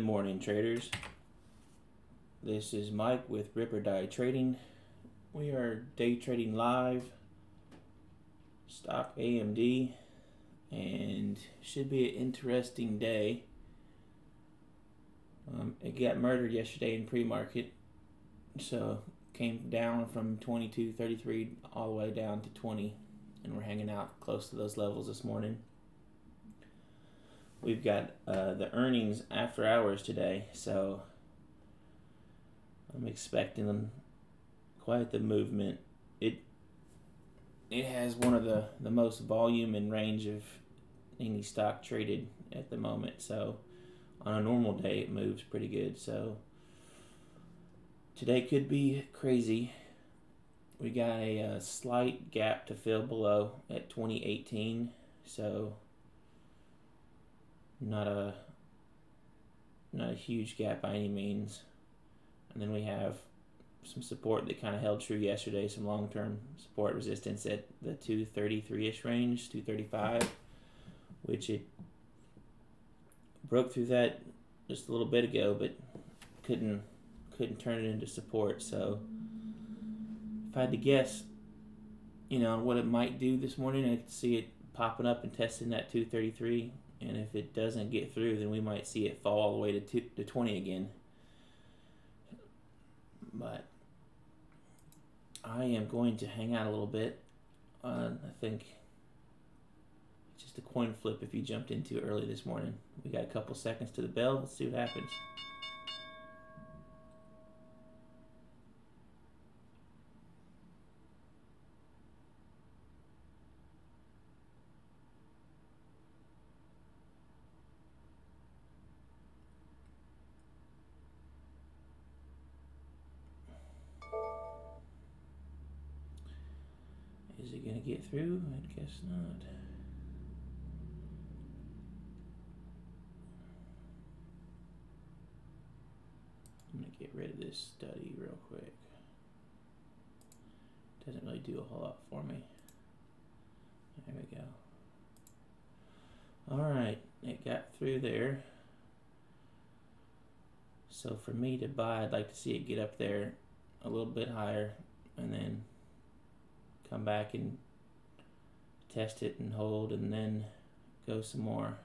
Good morning, traders. This is Mike with Rip or Die Trading. We are day trading live, stock AMD, and should be an interesting day. It got murdered yesterday in pre-market, so came down from 22.33 all the way down to 20, and we're hanging out close to those levels this morning. We've got the earnings after hours today, so I'm expecting them quite the movement. It has one of the most volume and range of any stock traded at the moment, so on a normal day it moves pretty good. So today could be crazy. We got a slight gap to fill below at 2018, so not a huge gap by any means. And then we have some support that kind of held true yesterday, some long-term support resistance at the 233-ish range, 235, which it broke through that just a little bit ago, but couldn't turn it into support. So if I had to guess, what it might do this morning, I could see it popping up and testing that 233, and if it doesn't get through, then we might see it fall all the way to 20 again. But I am going to hang out a little bit. I think it's just a coin flip if you jumped in too early this morning. We got a couple seconds to the bell. Let's see what happens. Is it going to get through? I guess not. I'm going to get rid of this study real quick. Doesn't really do a whole lot for me. There we go. Alright, it got through there. So for me to buy, I'd like to see it get up there a little bit higher and then come back and test it and hold and then go some more.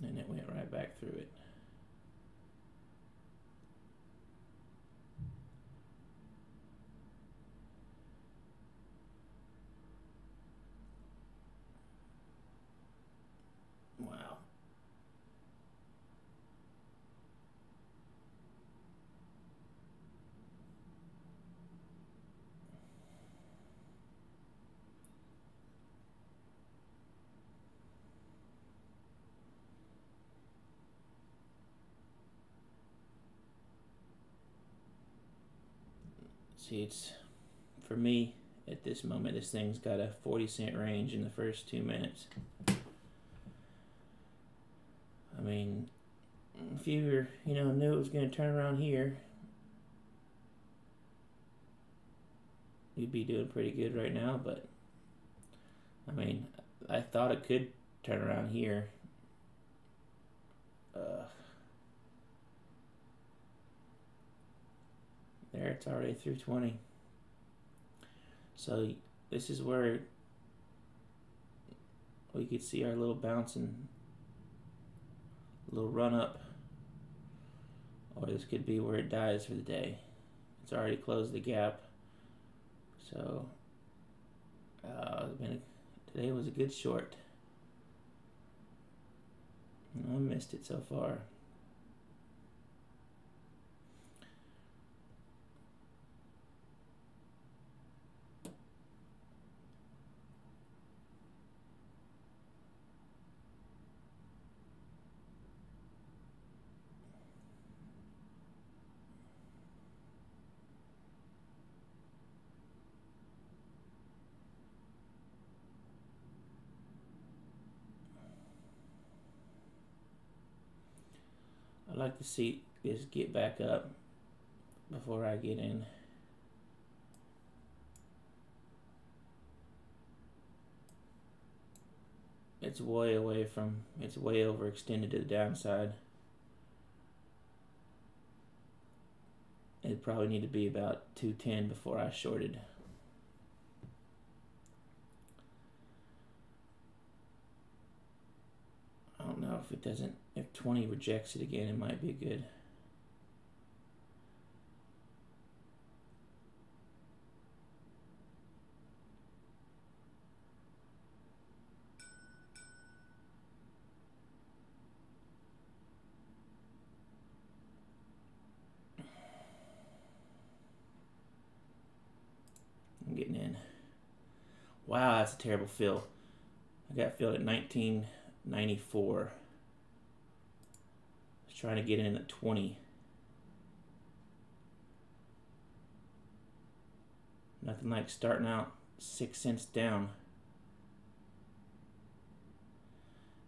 And it went right back through it. Wow. See, it's, for me, at this moment, this thing's got a 40-cent range in the first 2 minutes. I mean, if you were, knew it was going to turn around here, you'd be doing pretty good right now, but, I mean, I thought it could turn around here. There, it's already through 20. So this is where we could see our little bouncing, little run up, or this could be where it dies for the day. It's already closed the gap. So today was a good short. I missed it so far. I'd like to see this get back up before I get in. it's way away from, it's way overextended to the downside. It'd probably need to be about 210 before I shorted. I don't know if it doesn't, if 20 rejects it again, it might be good. I'm getting in. Wow, that's a terrible fill. I got filled at 1994. I was trying to get in at 20. Nothing like starting out 6 cents down.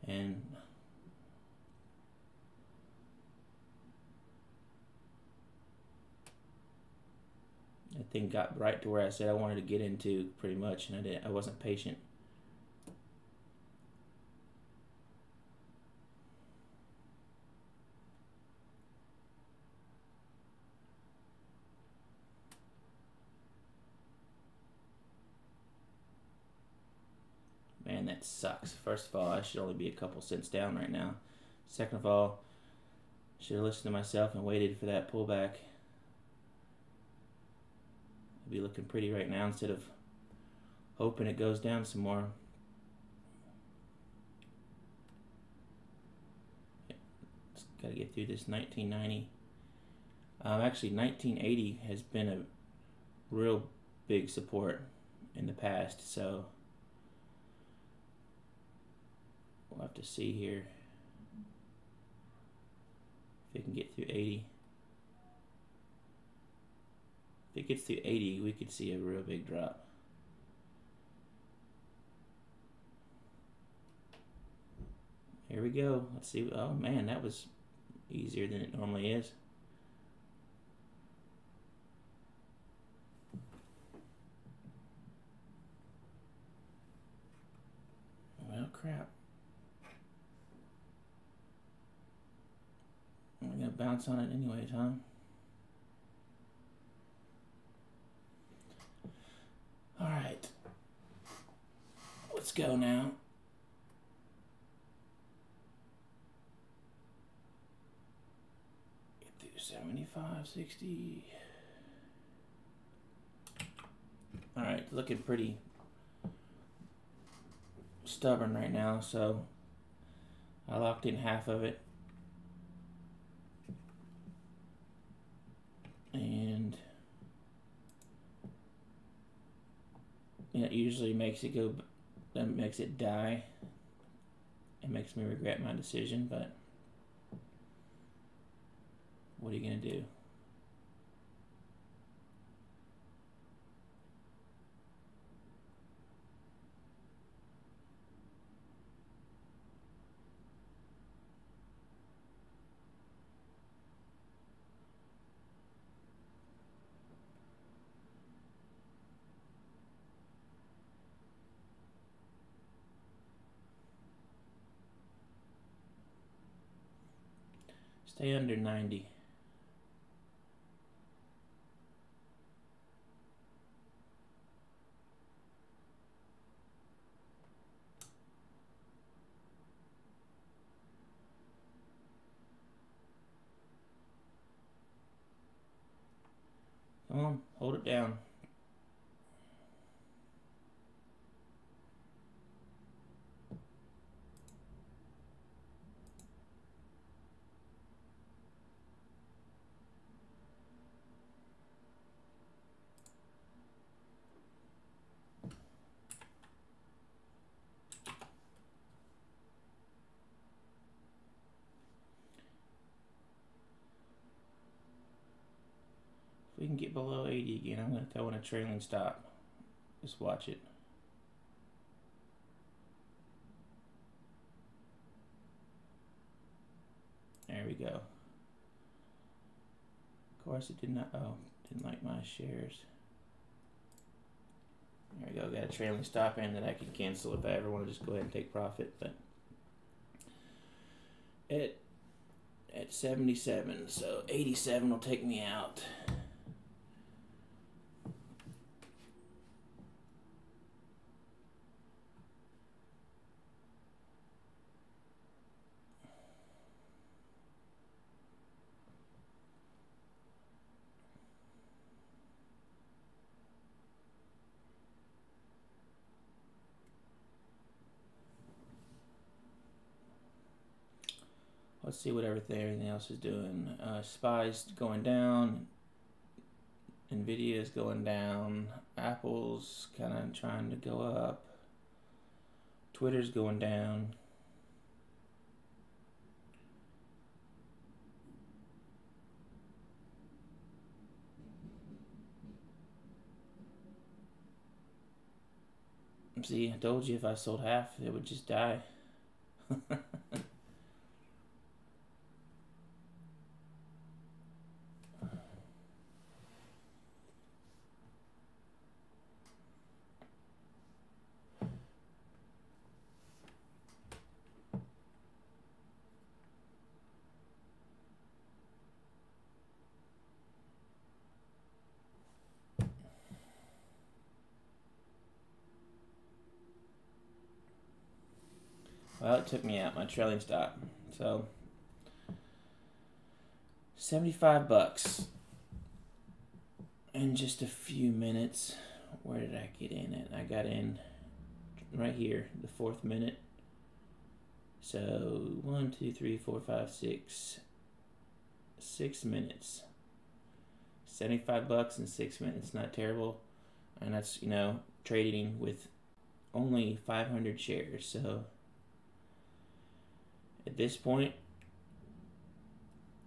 And that thing got right to where I said I wanted to get into pretty much, and I wasn't patient. Man, that sucks. First of all, I should only be a couple cents down right now. Second of all, I should have listened to myself and waited for that pullback. I'd be looking pretty right now instead of hoping it goes down some more. Just got to get through this 1990. Actually, 1980 has been a real big support in the past, so we'll have to see here if it can get through 80. If it gets through 80, we could see a real big drop. Here we go. Let's see. Oh man, that was easier than it normally is. Well, crap. I'm gonna bounce on it anyways, huh? All right. Let's go now. Get through 75, 60. All right, looking pretty stubborn right now, so I locked in half of it. And it usually makes it go, that makes it die. It makes me regret my decision, but what are you gonna do? Stay under 90. Come on, hold it down. If we can get below 80 again, I'm going to throw in a trailing stop. Just watch it. There we go. Of course it did not, oh, didn't like my shares. There we go. Got a trailing stop in that I can cancel if I ever want to just go ahead and take profit. But at 77, so 87 will take me out. Let's see what everything else is doing. SPY's going down. Nvidia is going down. Apple's kind of trying to go up. Twitter's going down. See, I told you if I sold half, it would just die. Well, it took me out my trailing stop. So, 75 bucks in just a few minutes. Where did I get in at? I got in right here, the 4th minute. So, 1, 2, 3, 4, 5, 6. 6 minutes. 75 bucks in 6 minutes. Not terrible. And that's, you know, trading with only 500 shares. So, at this point,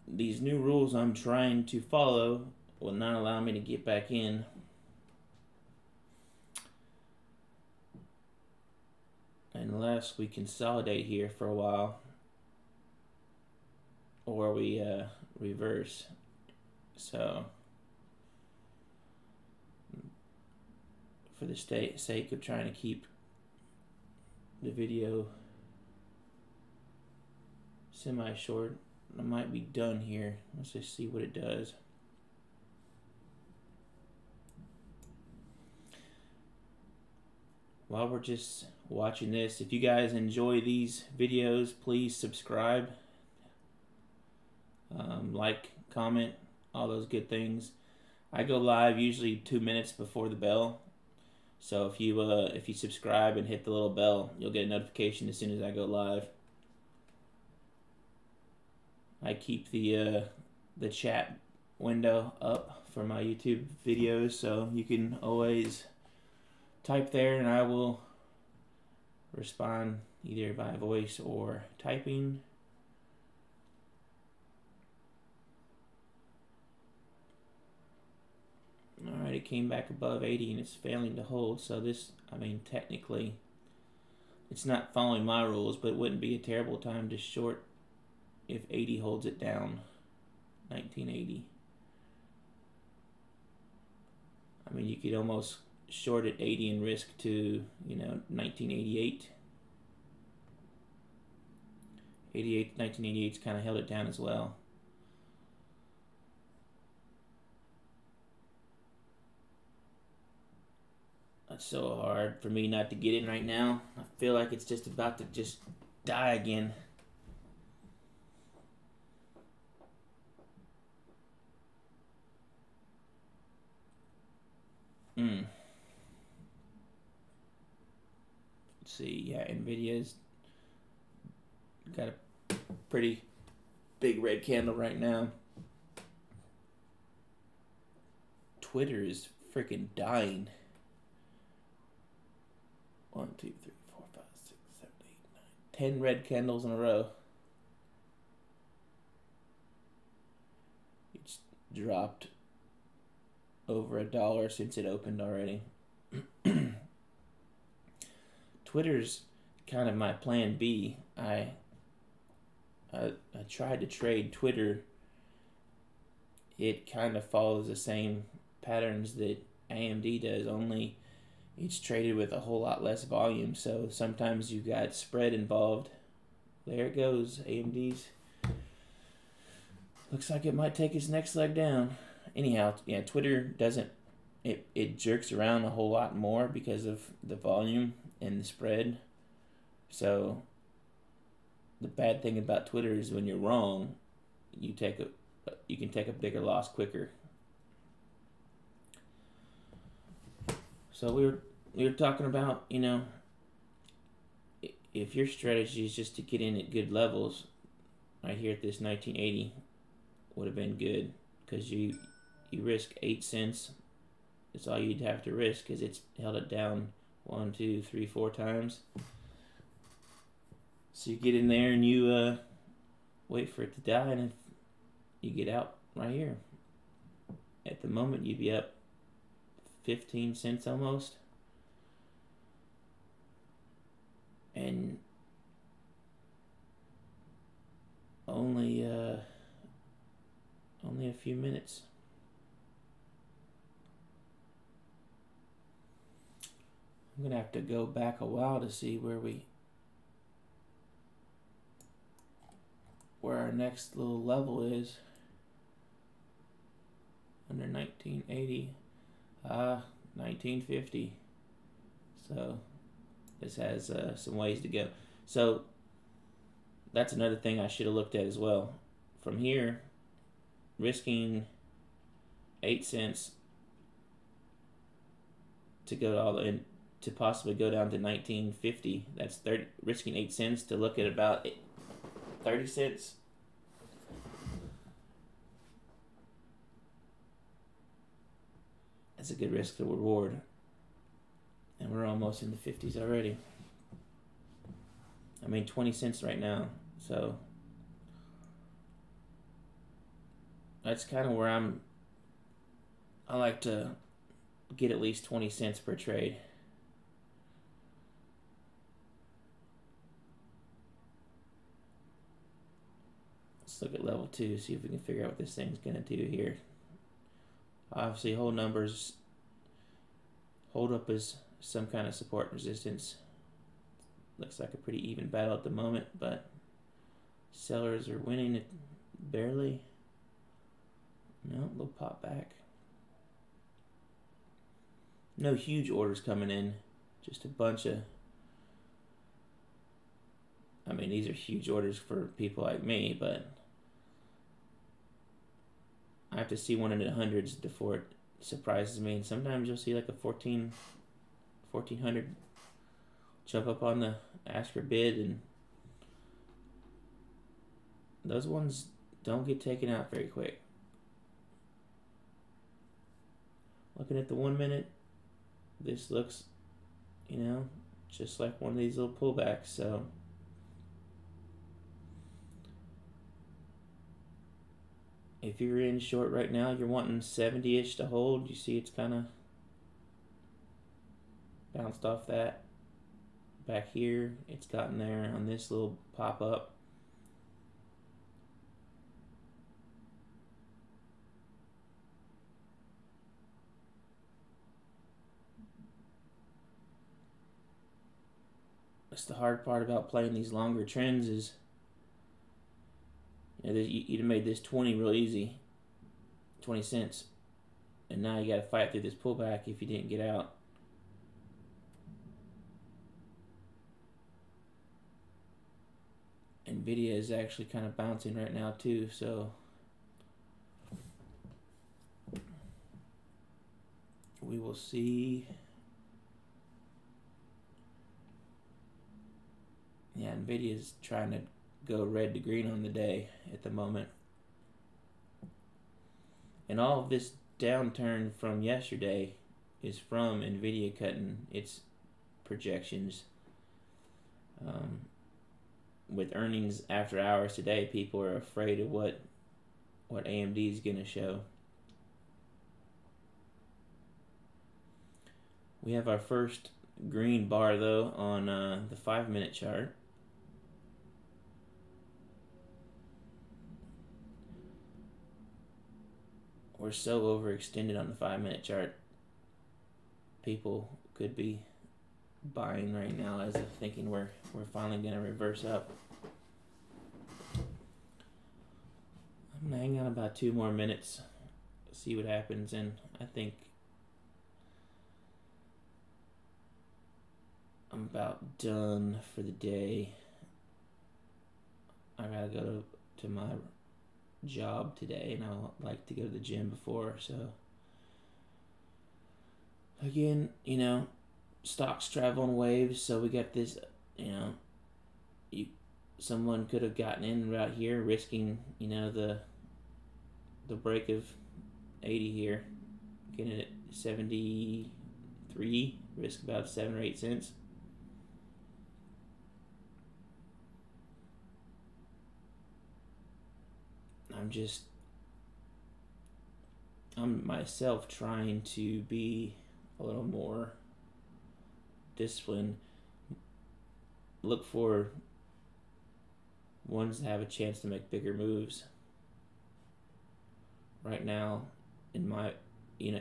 these new rules I'm trying to follow will not allow me to get back in. Unless we consolidate here for a while. Or we reverse. So, for the sake of trying to keep the video semi-short, I might be done here. Let's just see what it does. While we're just watching this, if you guys enjoy these videos, please subscribe, like, comment, all those good things. I go live usually 2 minutes before the bell, so if you subscribe and hit the little bell, you'll get a notification as soon as I go live. I keep the chat window up for my YouTube videos, so you can always type there and I will respond either by voice or typing. Alright, it came back above 80 and it's failing to hold, so this, I mean, technically it's not following my rules, but it wouldn't be a terrible time to short if 80 holds it down. 1980. I mean, you could almost short at 80 and risk to, you know, 1988. 1988's kind of held it down as well. It's so hard for me not to get in right now. I feel like it's just about to just die again. Let's see, yeah, Nvidia's got a pretty big red candle right now. Twitter is freaking dying. 1, 2, 3, 4, 5, 6, 7, 8, 9, 10 red candles in a row. It's dropped over $1 since it opened already. Twitter's kind of my plan B. I tried to trade Twitter. It kind of follows the same patterns that AMD does, only it's traded with a whole lot less volume, so sometimes you got spread involved. There it goes, AMD's. Looks like it might take its next leg down. Anyhow, yeah, Twitter doesn't, it jerks around a whole lot more because of the volume and the spread. So the bad thing about Twitter is when you're wrong, you can take a bigger loss quicker. So we were talking about, you know, if your strategy is just to get in at good levels, right here at this 1980 would have been good, because you risk 8 cents. That's all you'd have to risk, because it's held it down 1, 2, 3, 4 times. So you get in there and you wait for it to die, and if you get out right here, at the moment you'd be up 15 cents almost. And only a few minutes. I'm gonna have to go back a while to see where our next little level is. Under 1980, 1950. So this has some ways to go. So that's another thing I should have looked at as well. From here, risking 8 cents to go to all the, and to possibly go down to 1950. That's risking 8 cents to look at about 30 cents. That's a good risk to reward. And we're almost in the 50s already. I mean, 20 cents right now. So that's kind of where I like to get at least 20 cents per trade. Let's look at level 2, see if we can figure out what this thing's going to do here. Obviously, whole numbers hold up as some kind of support resistance. Looks like a pretty even battle at the moment, but sellers are winning it barely. No, little pop back. No huge orders coming in, just a bunch of, I mean, these are huge orders for people like me, but I have to see one in the hundreds before it surprises me. And sometimes you'll see like a 1400 jump up on the ask for bid, and those ones don't get taken out very quick. Looking at the 1 minute, this looks, you know, just like one of these little pullbacks. So if you're in short right now, you're wanting 70-ish to hold. You see it's kind of bounced off that back here. It's gotten there on this little pop-up. That's the hard part about playing these longer trends is, you know, you'd have made this 20 real easy, 20 cents, and now you got to fight through this pullback if you didn't get out. Nvidia is actually kind of bouncing right now too, so we will see. Yeah, Nvidia is trying to go red to green on the day at the moment. And all of this downturn from yesterday is from Nvidia cutting its projections. With earnings after hours today, people are afraid of what AMD is going to show. We have our first green bar though on the 5-minute chart. We're so overextended on the 5-minute chart. people could be buying right now as of thinking we're finally going to reverse up. I'm going to hang on about 2 more minutes, see what happens, and I think I'm about done for the day. I gotta go to my job today, and I like to go to the gym before, so again, stocks travel in waves, so we got this, someone could have gotten in right here, risking, the break of 80 here, getting it at 73, risk about 7 or 8 cents. I'm myself trying to be a little more disciplined. Look for ones that have a chance to make bigger moves. Right now, in my, you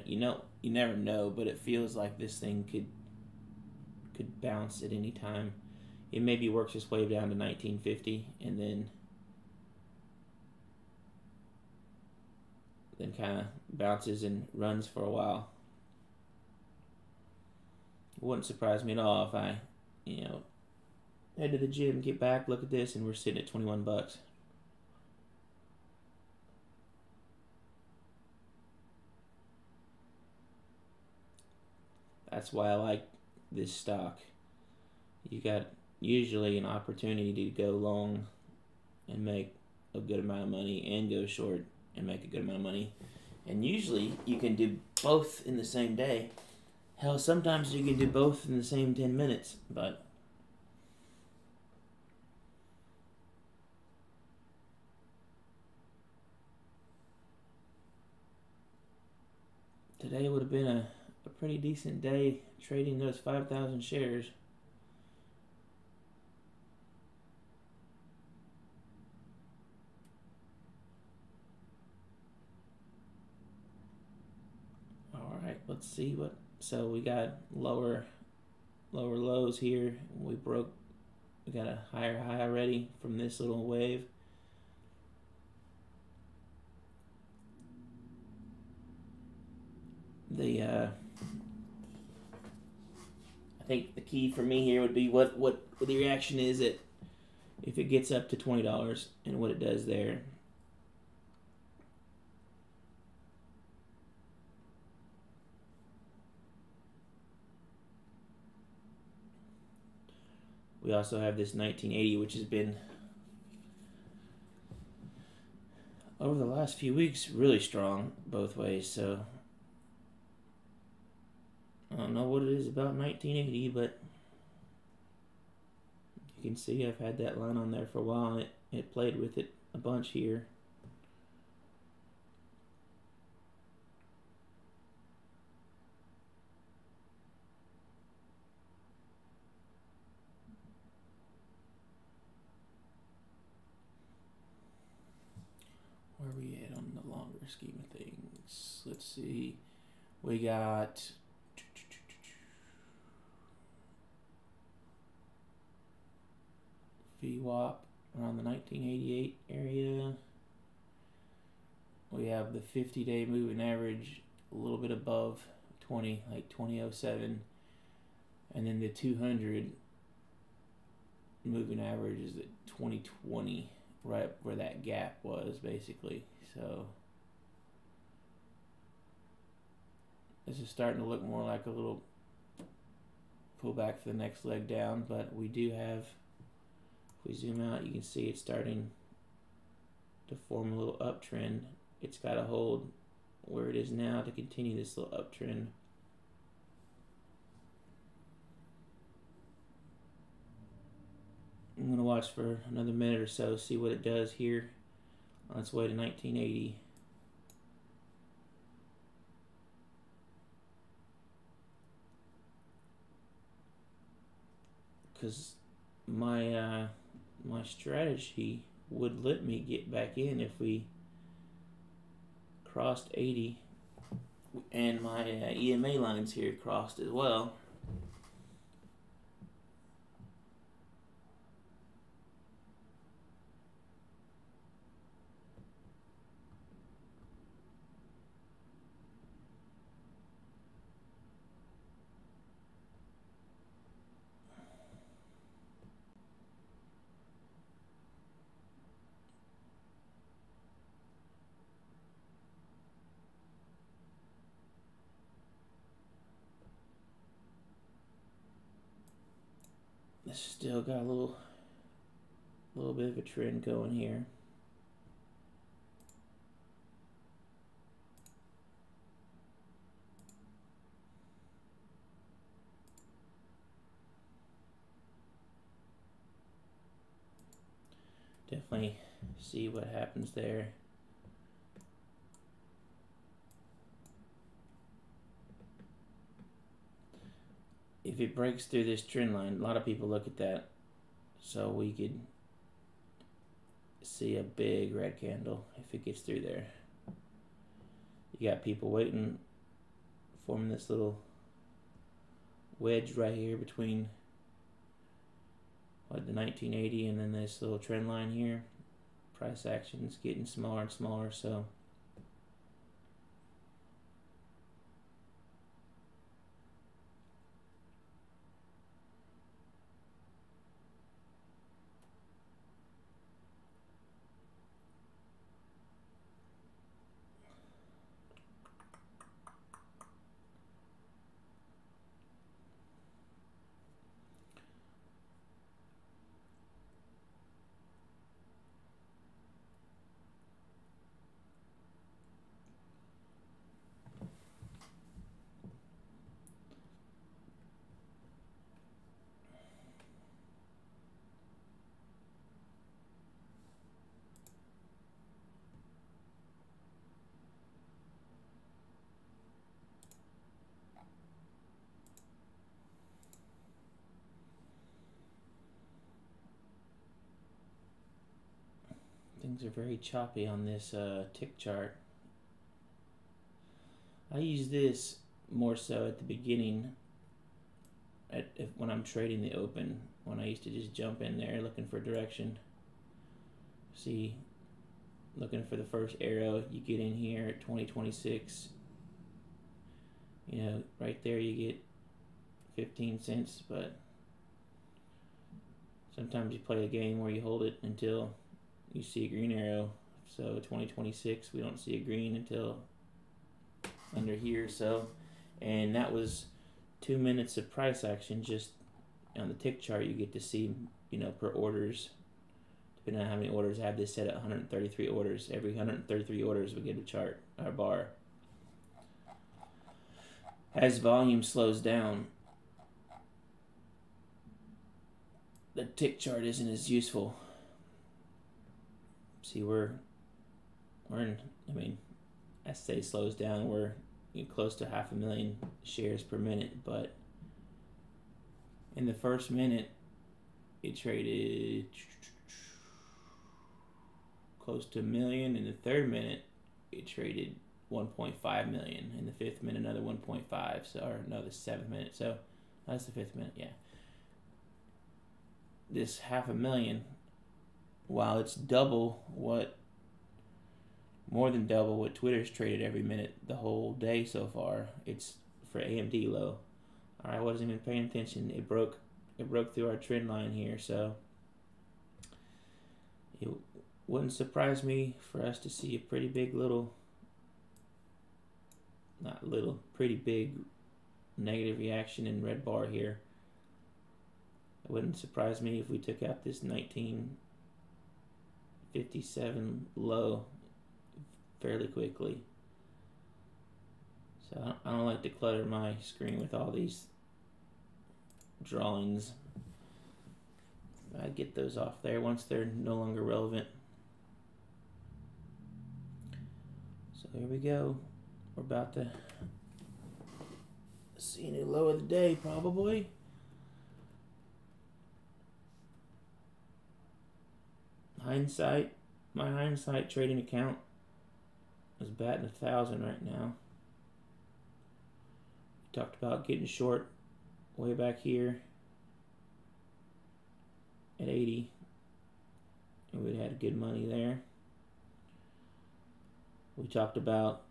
never know, but it feels like this thing could bounce at any time. It maybe works its way down to 1950, and then kind of bounces and runs for a while. It wouldn't surprise me at all if I, head to the gym, get back, look at this, and we're sitting at $21. That's why I like this stock. You got usually an opportunity to go long and make a good amount of money, and go short and make a good amount of money. And usually you can do both in the same day. Hell, sometimes you can do both in the same 10 minutes, but today would have been a pretty decent day trading those 5,000 shares. Alright, let's see what. So we got lower lows here. We got a higher high already from this little wave. I think the key for me here would be what the reaction is if it gets up to $20 and what it does there. We also have this 1980, which has been, over the last few weeks, really strong both ways. So I don't know what it is about 1980, but you can see I've had that line on there for a while, and it played with it a bunch here. Where are we at on the longer scheme of things? Let's see. We got VWAP around the 1988 area. We have the 50-day moving average a little bit above 20, like 2007. And then the 200 moving average is at 2020, right where that gap was, basically. So this is starting to look more like a little pullback for the next leg down, but we do have, if we zoom out, you can see it's starting to form a little uptrend. It's got to hold where it is now to continue this little uptrend. I'm going to watch for another minute or so, see what it does here on its way to 1980. Because my strategy would let me get back in if we crossed 80 and my EMA lines here crossed as well. This still got a little bit of a trend going here. Definitely see what happens there. If it breaks through this trend line, a lot of people look at that, so we could see a big red candle if it gets through there. You got people waiting, forming this little wedge right here between the 1980 and then this little trend line here. Price action is getting smaller and smaller, so things are very choppy on this tick chart. I use this more so at the beginning when I'm trading the open, when I used to just jump in there looking for direction. See, looking for the first arrow, you get in here at 2026. You know, right there you get 15 cents, but sometimes you play a game where you hold it until you see a green arrow. So 2026, we don't see a green until under here. So, and that was 2 minutes of price action. Just on the tick chart, you get to see, you know, per orders, depending on how many orders. I have this set at 133 orders. Every 133 orders, we get a chart, our bar. As volume slows down, the tick chart isn't as useful. See, we're in, I mean, I say slows down, we're close to 500,000 shares per minute, but in the first minute, it traded close to 1 million. In the third minute, it traded 1.5 million. In the fifth minute, another 1.5. So, or no, the seventh minute. So that's the fifth minute. Yeah. This 500,000, while it's more than double what Twitter's traded every minute the whole day so far. It's for AMD low. All right, I wasn't even paying attention. It broke through our trend line here, so it wouldn't surprise me for us to see a pretty big pretty big negative reaction in red bar here. It wouldn't surprise me if we took out this 1957 low fairly quickly. So I don't like to clutter my screen with all these drawings. I get those off there once they're no longer relevant. So here we go. We're about to see a new low of the day, probably. My hindsight trading account is batting 1,000 right now. talked about getting short way back here at 80, and we had good money there. We talked about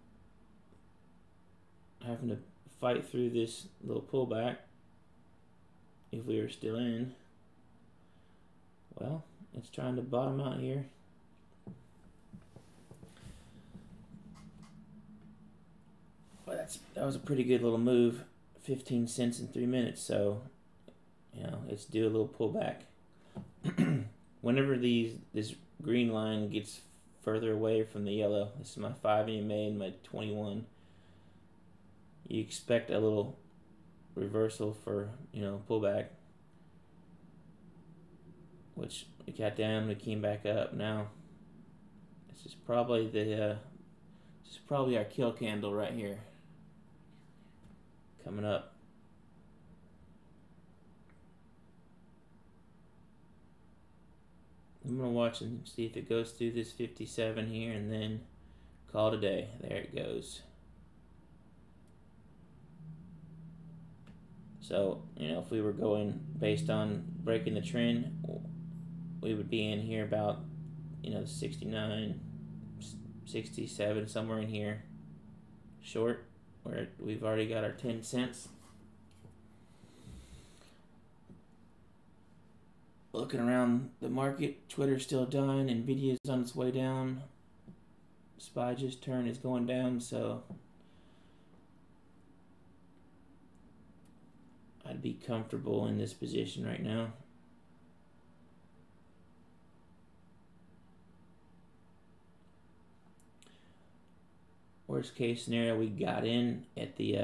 having to fight through this little pullback if we were still in. Well, it's trying to bottom out here. Well, that was a pretty good little move. 15 cents in 3 minutes, so it's due a little pullback. Whenever this green line gets further away from the yellow, this is my 5 EMA and my 21, you expect a little reversal for pullback, which we got down, we came back up. Now this is probably our kill candle right here coming up. I'm gonna watch and see if it goes through this 57 here and then call it a day. There it goes. So, if we were going based on breaking the trend, we would be in here about, 69, 67, somewhere in here, short, where we've already got our 10 cents. Looking around the market, Twitter's still dying, Nvidia's on its way down, SPY just turned is going down, so I'd be comfortable in this position right now. Worst case scenario, we got in at the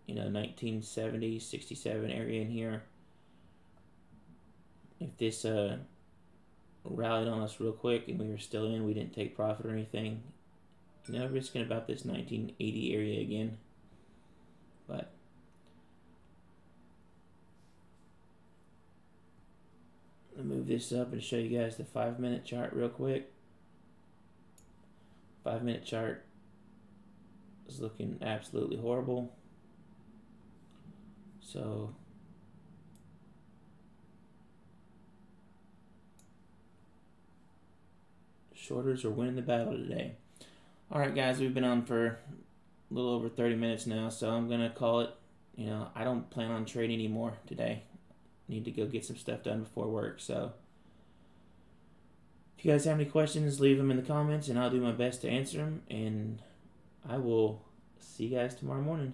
1970, 67 area in here. If this rallied on us real quick and we were still in, we didn't take profit or anything, risking about this 1980 area again. But I'll move this up and show you guys the 5-minute chart real quick. 5-minute chart is looking absolutely horrible. So shorters are winning the battle today. Alright guys, we've been on for a little over 30 minutes now, so I'm gonna call it. I don't plan on trading anymore today. Need to go get some stuff done before work. So if you guys have any questions, leave them in the comments and I'll do my best to answer them, and I will see you guys tomorrow morning.